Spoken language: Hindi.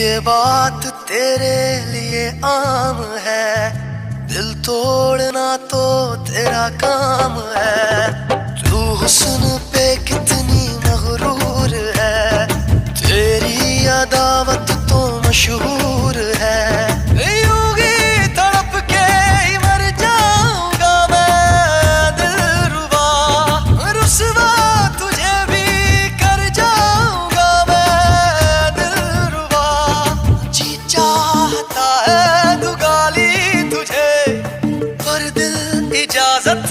ये बात तेरे लिए आम है, दिल तोड़ना तो तेरा काम है। तू हुस्न पे कितनी मगरूर है, तेरी अदावत तो मशहूर है। यूंगी तड़प के ही मर जाऊंगा मैं दिलरुबा, रुसवा तुझे भी कर जाऊंगा मैं दिलरुबा। जी चाहता है तू गाली तुझे, पर दिल इजाजत